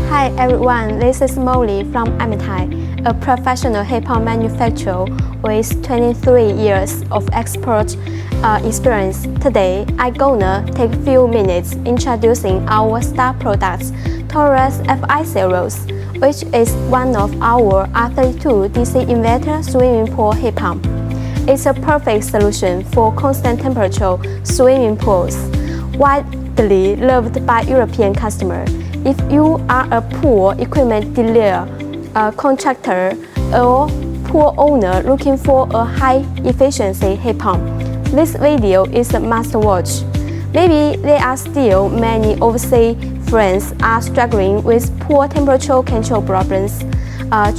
Hi everyone, this is Molly from Amitime, a professional heat pump manufacturer with 23 years of expert experience. Today, I'm gonna take a few minutes introducing our star products, Taurus FI Series, which is one of our R32 DC inverter swimming pool heat pump. It's a perfect solution for constant temperature swimming pools, widely loved by European customers. If you are a pool equipment dealer, a contractor, or pool owner looking for a high-efficiency heat pump, this video is a must-watch. Maybe there are still many overseas friends are struggling with poor temperature control problems.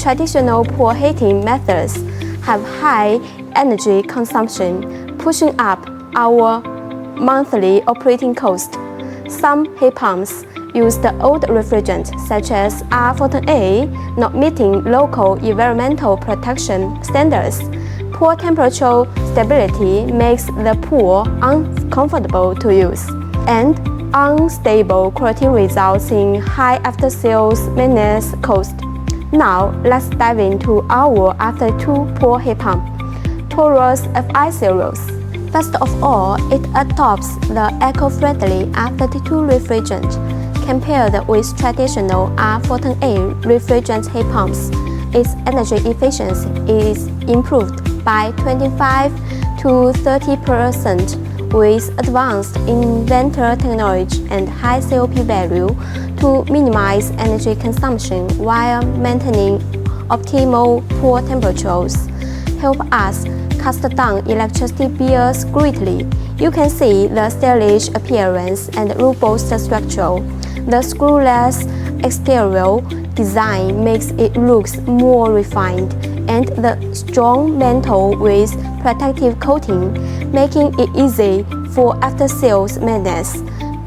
Traditional pool heating methods have high energy consumption, pushing up our monthly operating cost. Some heat pumps use the old refrigerant, such as R14A, not meeting local environmental protection standards. Poor temperature stability makes the pool uncomfortable to use, and unstable quality results in high after-sales maintenance cost. Now, let's dive into our R32 pool heat pump, Taurus FI Series. First of all, it adopts the eco-friendly R32 refrigerant. Compared with traditional R14A refrigerant heat pumps, its energy efficiency is improved by 25 to 30% with advanced Inverter technology and high COP value to minimize energy consumption while maintaining optimal pool temperatures. Help us cut down electricity bills greatly. You can see the stylish appearance and robust structure. The screwless exterior design makes it look more refined, and the strong mantle with protective coating, making it easy for after-sales maintenance.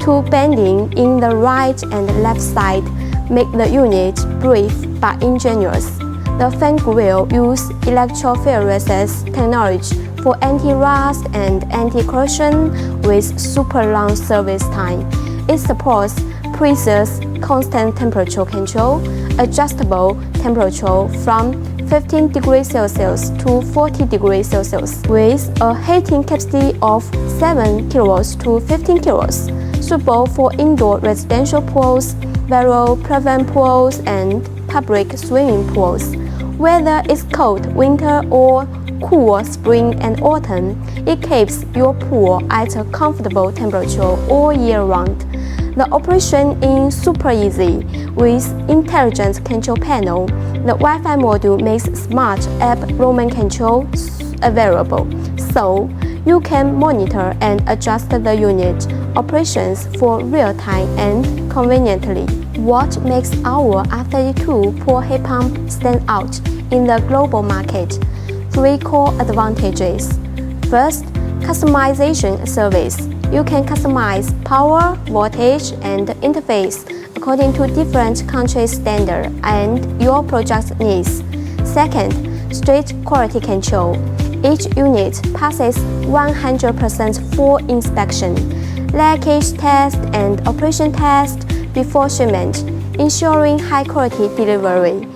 Two bending in the right and left side make the unit brief but ingenious. The fan grill uses electrophoresis technology for anti-rust and anti-corrosion with super long service time. It supports precise constant temperature control, adjustable temperature from 15 degrees Celsius to 40 degrees Celsius, with a heating capacity of 7 kilowatts to 15 kilowatts, suitable for indoor residential pools, private pools, and public swimming pools. Whether it's cold winter or cool spring and autumn, it keeps your pool at a comfortable temperature all year round. The operation is super easy. With intelligent control panel, the Wi-Fi module makes smart app roaming control available, so you can monitor and adjust the unit operations for real time and conveniently. What makes our R32 pool heat pump stand out in the global market? 3 core advantages. First, customization service. You can customize power, voltage, and interface according to different countries' standards and your project's needs. Second, strict quality control. Each unit passes 100% full inspection, leakage test, and operation test before shipment, ensuring high-quality delivery.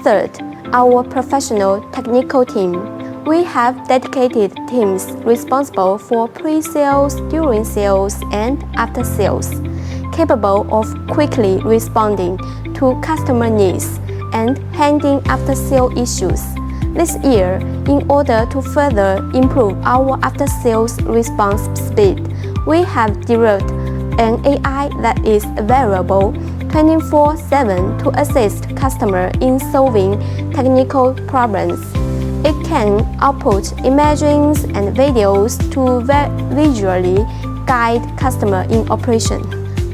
Third, our professional technical team. We have dedicated teams responsible for pre-sales, during sales, and after sales, capable of quickly responding to customer needs and handling after-sale issues. This year, in order to further improve our after-sales response speed, we have developed an AI that is available 24/7 to assist customers in solving technical problems. It can output images and videos to visually guide customers in operation.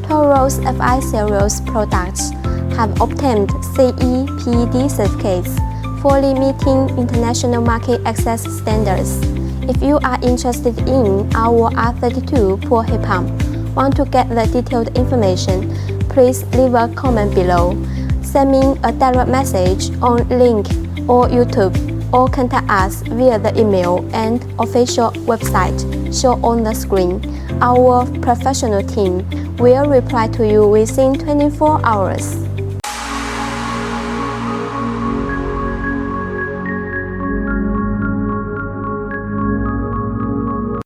Taurus FI Series products have obtained CE/PD certificates, fully meeting international market access standards. If you are interested in our R32 pool heat pump, want to get the detailed information, please leave a comment below. Send me a direct message on link or YouTube, or contact us via the email and official website shown on the screen. Our professional team will reply to you within 24 hours.